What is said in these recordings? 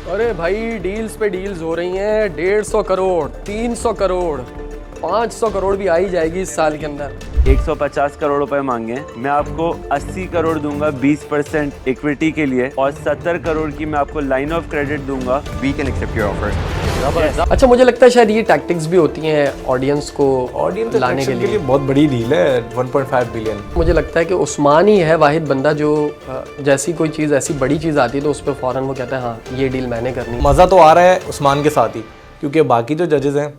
अरे भाई डील्स पे डील्स हो रही हैं, 150 करोड़, 300 करोड़, 500 करोड़ भी आ ही जाएगी इस साल के अंदर। 150 करोड़ रुपए मांगे हैं। मैं आपको 80 करोड़ दूंगा 20% इक्विटी के लिए और 70 करोड़ की मैं आपको लाइन ऑफ क्रेडिट दूंगा। We can accept your offer. अच्छा, मुझे लगता है शायद ये टैक्टिक्स भी होती हैं ऑडियंस को ऑडियंस लाने के लिए। बहुत बड़ी डील है, 1.5 बिलियन। मुझे लगता है कि उस्मान ही है वाहिद बंदा जो जैसी कोई चीज़, ऐसी बड़ी चीज़ आती है तो उस पर फ़ौरन वो कहता है हाँ ये डील मैंने करनी है। मज़ा तो आ रहा है उस्मान के साथ ही, क्योंकि बाकी जो जजेस हैं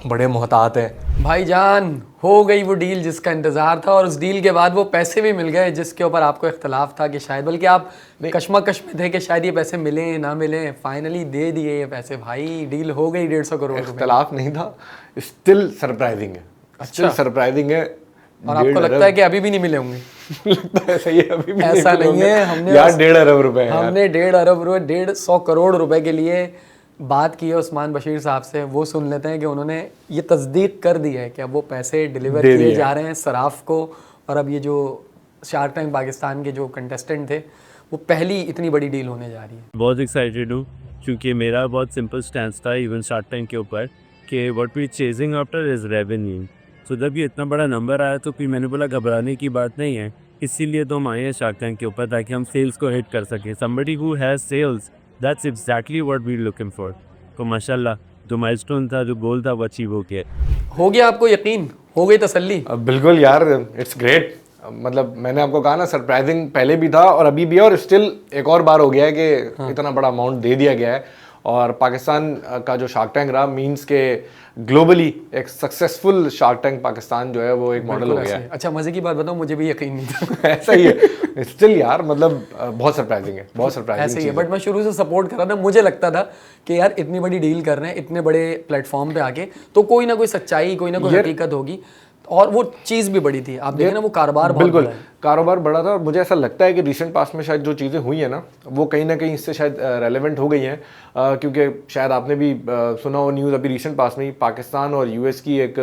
बड़े मोहतात हैं। भाईजान हो गई वो डील जिसका इंतज़ार था, और उस डील के बाद वो पैसे भी मिल गए जिसके ऊपर आपको इख्तलाफ था कि शायद, बल्कि आप कश्मकश में थे कि शायद ये पैसे मिले ना मिले। फाइनली दे दिए ये पैसे भाई, डील हो गई 150 करोड़ रुपए। इख्तलाफ नहीं था, स्टिल सरप्राइजिंग है। स्टिल सरप्राइजिंग है। और आपको लगता है कि अभी भी नहीं मिले होंगे? लगता है सही है, अभी भी ऐसा नहीं है। हमने यार 1.5 अरब रुपए है यार। हमने 1.5 अरब रुपए, 150 करोड़ रुपए के लिए बात की है उस्मान बशीर साहब से। वो सुन लेते हैं कि उन्होंने ये तस्दीक कर दी है कि अब वो पैसे डिलीवर किए जा रहे हैं सराफ को। और अब ये जो शार्क टैंक पाकिस्तान के जो कंटेस्टेंट थे, वो पहली इतनी बड़ी डील होने जा रही है। बहुत एक्साइटेड हूँ क्योंकि मेरा बहुत सिंपल स्टैंस था इवन शार्क टैंक के ऊपर कि what we chasing after is revenue. तो जब ये इतना बड़ा नंबर आया तो फिर मैंने बोला घबराने की बात नहीं है, इसीलिए तो हम आए हैं शार्क टैंक के ऊपर ताकि हम सेल्स को हिट कर सकें। Somebody who has sales, that's exactly what we looking for. तो माशाल्लाह जो माइलस्टोन था, जो गोल था, वो अचीव हो गया। हो गया आपको यकीन, हो गई तसल्ली? बिल्कुल यार, इट्स ग्रेट। मतलब मैंने आपको कहा ना, सरप्राइजिंग पहले भी था और अभी भी है, और स्टिल एक और बार हो गया है कि इतना बड़ा अमाउंट दे दिया गया है। और पाकिस्तान का जो शार्क टैंक रहा मीन्स के ग्लोबली एक सक्सेसफुल शार्क टैंक पाकिस्तान जो है वो एक मॉडल हो गया है। अच्छा, मजे की बात बताऊं, मुझे भी यकीन नहीं था। ऐसा ही है स्टिल यार, मतलब बहुत सरप्राइजिंग है, बहुत सरप्राइजिंग ऐसे ही है। बट मैं शुरू से सपोर्ट कर रहा था। मुझे लगता था कि यार इतनी बड़ी डील कर रहे हैं इतने बड़े प्लेटफॉर्म पे आके, तो कोई ना कोई सच्चाई, कोई ना कोई हकीकत होगी। और वो चीज़ भी बड़ी थी। आप देखें ना, वो कारोबार बहुत बिल्कुल बड़ा है। कारोबार बड़ा था। और मुझे ऐसा लगता है कि रिसेंट पास्ट में शायद जो चीज़ें हुई है ना, वो कहीं ना कहीं इससे शायद रेलेवेंट हो गई हैं। क्योंकि शायद आपने भी सुना हो न्यूज़ अभी रिसेंट पास्ट में ही, पाकिस्तान और यूएस की एक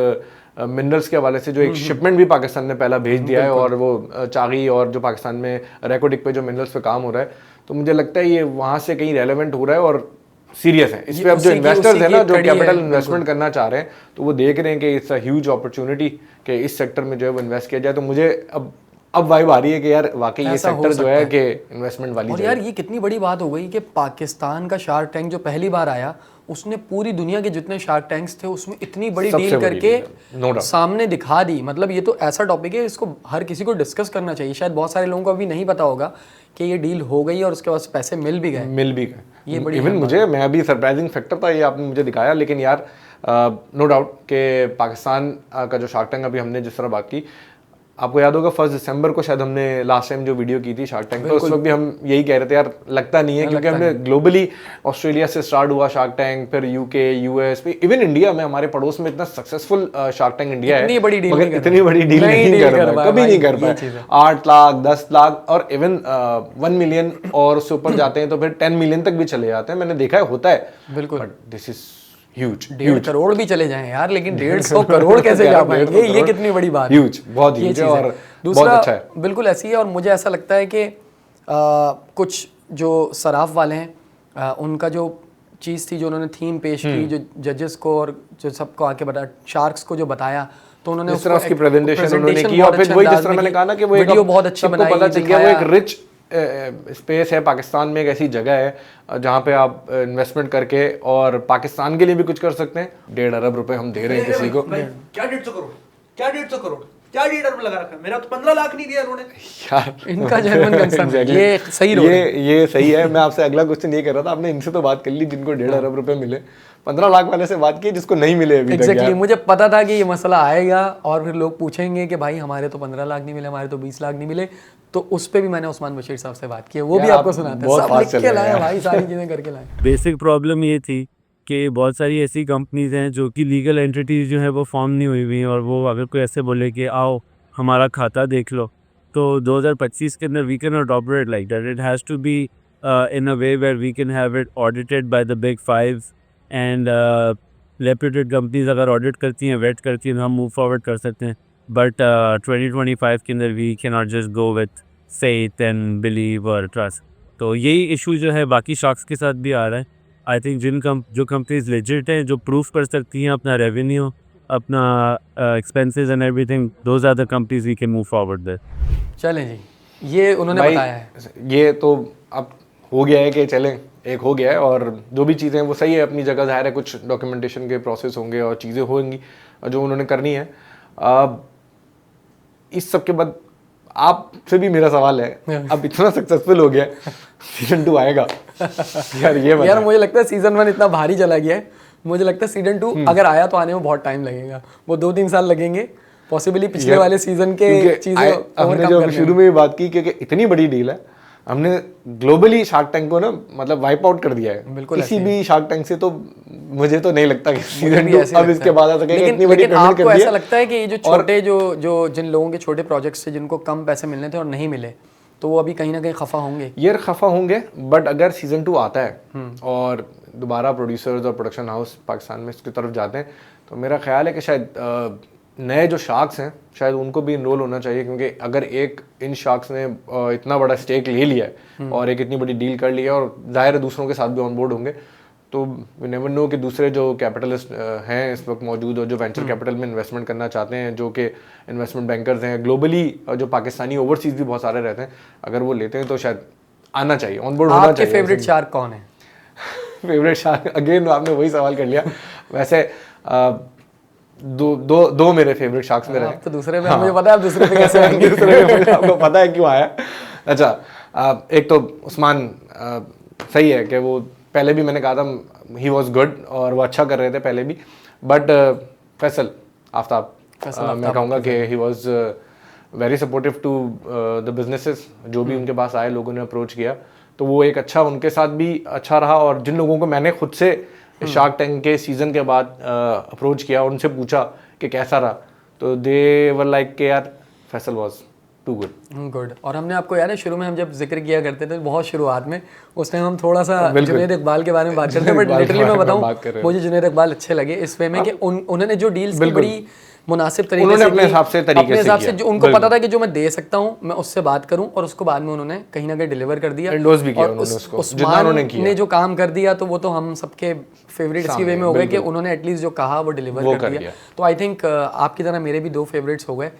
मिनरल्स के हवाले से जो एक शिपमेंट भी पाकिस्तान ने पहला भेज दिया है। और वो चागी और जो पाकिस्तान में रेकोडिक पे जो मिनरल्स पे काम हो रहा है, तो मुझे लगता है ये वहाँ से कहीं रेलेवेंट हो रहा है और सीरियस है इस पे। अब जो इन्वेस्टर्स है ना, जो कैपिटल इन्वेस्टमेंट करना चाह रहे हैं, तो वो देख रहे हैं कि इट्स अ ह्यूज अपॉर्चुनिटी कि इस सेक्टर में जो है वो इन्वेस्ट किया जाए। तो मुझे अब वाइब आ रही है कि यार वाकई ये सेक्टर जो है कि इन्वेस्टमेंट वाली। और यार ये कितनी बड़ी बात हो गई कि पाकिस्तान का शार्क टैंक जो पहली बार आया, उसने पूरी दुनिया के जितने शार्क टैंक्स थे उसमें इतनी बड़ी डील करके सामने दिखा दी। मतलब ये तो ऐसा टॉपिक है, इसको हर किसी को डिस्कस करना चाहिए। शायद बहुत सारे लोगों को अभी नहीं पता होगा कि ये डील हो गई और उसके बाद पैसे मिल भी गए। ये बड़ी इवन मुझे, मैं अभी सरप्राइजिंग फैक्टर था ये आपने मुझे दिखाया। लेकिन यार नो डाउट कि पाकिस्तान का जो शार्क टैंक अभी हमने जिस तरह बात की, आपको याद होगा 1 दिसंबर को शायद हमने लास्ट टाइम जो वीडियो की थी शार्क टैंक, तो उस वक्त भी हम यही कह रहे थे यार लगता नहीं है, क्योंकि हमने ग्लोबली ऑस्ट्रेलिया से स्टार्ट हुआ शार्क टैंक, फिर यूके, यूएस, इवन इंडिया में, हमारे पड़ोस में इतना सक्सेसफुल शार्क टैंक इंडिया है, इतनी बड़ी डील नहीं कर पाया, कभी नहीं कर पाया। 8 लाख 10 लाख और इवन 1 मिलियन और उससे ऊपर जाते हैं तो फिर 10 मिलियन तक भी चले जाते हैं। मैंने देखा है, होता है बिल्कुल। But this is huge. 1.5 crore भी चले जाएं यार, लेकिन 150 करोड़ कैसे जा पाएंगे? ये कितनी बड़ी बात है। ह्यूज, बहुत ह्यूज है। और दूसरा बहुत अच्छा है, बिल्कुल ऐसी है। और मुझे ऐसा लगता है कि कुछ जो सराफ वाले हैं, उनका जो चीज़ थी, जो उन्होंने थीम पेश की, जो जजेस को और जो सबको आके बताया, शार्क्स को जो बताया, तो उन्होंने जिस तरह उसकी प्रेजेंटेशन उन्होंने की, और फिर वही जिस तरह मैंने कहा ना कि वो वीडियो बहुत अच्छी बनाई, पता चल गया वो एक रिच स्पेस है। पाकिस्तान में एक ऐसी जगह है जहाँ पे आप इन्वेस्टमेंट करके और पाकिस्तान के लिए भी कुछ कर सकते हैं। 1.5 अरब रुपए हम दे रहे हैं किसी को। क्या 150 करोड़, क्या 150 करोड़, क्या 1.5 अरब लगा रखा है? मेरा तो 15 लाख नहीं दिया उन्होंने यार। इनका जेन्युइन कंसर्न है, ये सही रोल है। ये सही है। मैं आपसे अगला क्वेश्चन ये कर रहा था, आपने इनसे तो बात कर ली जिनको 1.5 अरब रुपए मिले, 15 लाख वाले से बात की जिसको नहीं मिले अभी तक। एग्जैक्टली, मुझे पता था कि ये मसला आएगा और फिर लोग पूछेंगे कि भाई हमारे तो 15 लाख नहीं मिले, हमारे तो 20 लाख नहीं मिले। तो उस पे भी मैंने उस्मान बशीर साहब से बात की है, वो भी आपको सुनाते हैं। सब लिख के लाए भाई, सारी चीजें करके लाए। बेसिक प्रॉब्लम ये थी कि बहुत सारी ऐसी कंपनीज हैं जो कि लीगल एंटिटीज जो है वो फॉर्म नहीं हुई हुई, और वो अगर कोई ऐसे बोले कि आओ हमारा खाता देख लो, तो 2025 के अंदर we can not operate like that. It has to be in a way where we can have it audited by the big 5 and reputed companies अगर ऑडिट करती हैं, वेट करती हैं, तो हम मूव फॉरवर्ड कर सकते हैं। बट 2025 के अंदर we can not just go with faith and believe or trust. तो यही इशू जो है बाकी शार्क्स के साथ भी आ रहा है। आई थिंक जो कंपनीज लेजिट हैं, जो प्रूफ कर सकती हैं अपना रेवेन्यू, अपना expenses and everything, those are the companies we can move forward there. चलें जी, ये उन्होंने भाई, बताया है। ये तो अब हो गया है कि चलें, एक हो गया है, और जो भी चीज़ें हैं वो सही है अपनी जगह। ज़ाहिर है कुछ डॉक्यूमेंटेशन के प्रोसेस होंगे और चीज़ें होंगी जो उन्होंने करनी है। इस सब के बाद आपसे भी मेरा सवाल है, अब इतना सक्सेसफुल हो गया, सीजन 2 आएगा? यार ये यार मुझे लगता है सीजन 1 इतना भारी चला गया है, मुझे लगता है सीजन 2 अगर आया तो आने में बहुत टाइम लगेगा, वो 2-3 साल लगेंगे पॉसिबली पिछले वाले सीजन के चीजें। हमने जो शुरू में भी बात की कि इतनी बड़ी डील है, हमने ग्लोबली शार्क टैंक को ना मतलब वाइप आउट कर दिया है। बिल्कुल किसी भी शार्क टैंक से तो मुझे तो नहीं लगता कि सीजन 2 अब इसके बाद आ सकेगा। इतनी बड़ी पेमेंट कर आपको दी ऐसा लगता है कि ये जो छोटे जो जिन लोगों के छोटे प्रोजेक्ट्स थे जिनको कम पैसे मिलने थे और नहीं मिले, तो वो अभी कहीं ना कहीं खफा होंगे? यार खफा होंगे, बट अगर सीजन 2 आता है और दोबारा प्रोड्यूसर्स और प्रोडक्शन हाउस पाकिस्तान में इसकी तरफ जाते हैं, तो मेरा ख्याल है कि शायद नए जो शार्क्स हैं शायद उनको भी इनरोल होना चाहिए, क्योंकि अगर एक इन शार्क्स ने इतना बड़ा स्टेक ले लिया है और एक इतनी बड़ी डील कर लिया है, और जाहिर है दूसरों के साथ भी ऑन बोर्ड होंगे, तो वी नेवर नो कि दूसरे जो कैपिटलिस्ट हैं इस वक्त मौजूद और जो वेंचर कैपिटल में इन्वेस्टमेंट करना चाहते हैं, जो कि इन्वेस्टमेंट बैंकर्स हैं ग्लोबली, जो पाकिस्तानी ओवरसीज भी बहुत सारे रहते हैं, अगर वो लेते हैं तो शायद आना चाहिए, ऑन बोर्ड होना चाहिए। आपके फेवरेट शार्क कौन है? फेवरेट शार्क, अगेन आपने वही सवाल कर लिया। वैसे दो मेरे फेवरेट शार्क्स में रहे। आप तो दूसरे में, मुझे पता है आप दूसरे पे कैसे आएंगे। दूसरे में आपको पता है क्यों आया? अच्छा, एक तो उस्मान सही है कि वो पहले भी मैंने कहा था ही वॉज गुड और वो अच्छा कर रहे थे पहले भी, बट फैसल आफ्ताब मैं कहूँगा कि he was very supportive to the businesses. जो भी उनके पास आए, लोगों ने अप्रोच किया, तो वो एक अच्छा, उनके साथ भी अच्छा रहा। और जिन लोगों को मैंने खुद से शार्क टैंक के सीजन के बाद अप्रोच किया, उनसे पूछा कि कैसा रहा, तो दे वर लाइक के यार फैसल वॉज टू गुड। और हमने आपको याद है शुरू में हम जब जिक्र किया करते थे बहुत शुरुआत में, उस टाइम हम थोड़ा सा जुनैद इकबाल के बारे में बात करते हैं, बट लिटरली मैं बताऊं मुझे जुनैद इकबाल अच्छे लगे इस वे में कि उन्होंने जो डील्स की बड़ी मुनासिब तरीके से अपने हिसाब से जो उनको पता था कि जो मैं दे सकता हूँ मैं उससे बात करूं, और उसको बाद में उन्होंने कहीं ना कहीं डिलीवर कर दिया। एंडोर्स भी किया और उन्होंने उसको, उस्मान ने जो काम कर दिया तो वो तो हम सबके फेवरेट इसी वे में हो गए कि उन्होंने एटलीस्ट जो कहा वो डिलीवर कर दिया। तो आई थिंक आपकी तरह मेरे भी 2 फेवरेट्स हो गए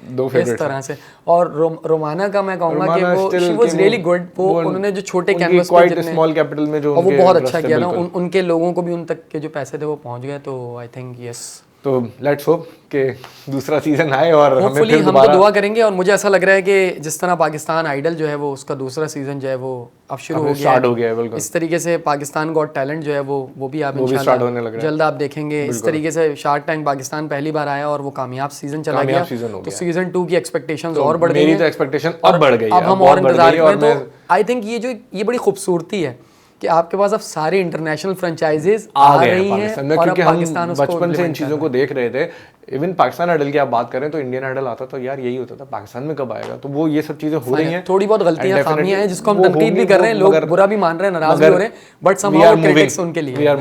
इस तरह से। और रोमाना का मैं कहूँगा कि वो शी वाज रियली गुड। वो उन्होंने जो छोटे कैनवस पे जितने स्मॉल कैपिटल में जो वो बहुत अच्छा किया ना, उनके लोगों को भी उन तक के जो पैसे थे वो पहुंच गए। तो आई थिंक यस, तो लेट्स होप कि दूसरा सीजन आए और हमें फिर हम तो दुआ करेंगे। और मुझे ऐसा लग रहा है कि जिस तरह पाकिस्तान आइडल जो है वो उसका दूसरा सीजन जो है वो अब शुरू हो गया है, इस तरीके से पाकिस्तान गॉट टैलेंट जो है वो भी आप इंशाल्लाह जल्द आप देखेंगे। इस तरीके से शार्क टैंक पाकिस्तान पहली बार आया और वो कामयाब सीजन चला गया, तो सीजन 2 की एक्सपेक्टेशंस और बढ़ गई, मेरी तो एक्सपेक्टेशन और बढ़ गई है, अब हम और इंतजार करें। तो आई थिंक ये बड़ी खूबसूरती है कि आपके पास अब सारी इंटरनेशनल फ्रेंचाइजीज आ रही हैं और अब पाकिस्तान उसको बचपन से इन चीज़ों को देख रहे थे। इवन पाकिस्तान आइडल की आप बात करें तो इंडियन आइडल आता तो यार यही होता था, पाकिस्तान में कब आएगा। तो वो ये सब चीज़ें हो रही हैं, थोड़ी बहुत गलतियां खामियां हैं जिसको हम तनकीद भी कर रहे हैं, लोग बुरा भी मान रहे हैं, नाराज भी हो रहे हैं, बट समहाउ क्रिटिक्स उनके लिए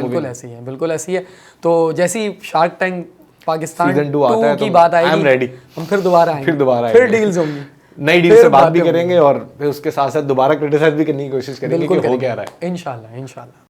बिल्कुल ऐसी है। तो जैसी शार्क टैंक पाकिस्तान सीजन 2 आता है की बात आएगी, हम फिर दोबारा आएंगे, फिर डील्स होंगी, नई डील से बात भी करेंगे और फिर उसके साथ साथ दोबारा क्रिटिसाइज भी करने की कोशिश करेंगे कि हो क्या रहा है। इंशाल्लाह।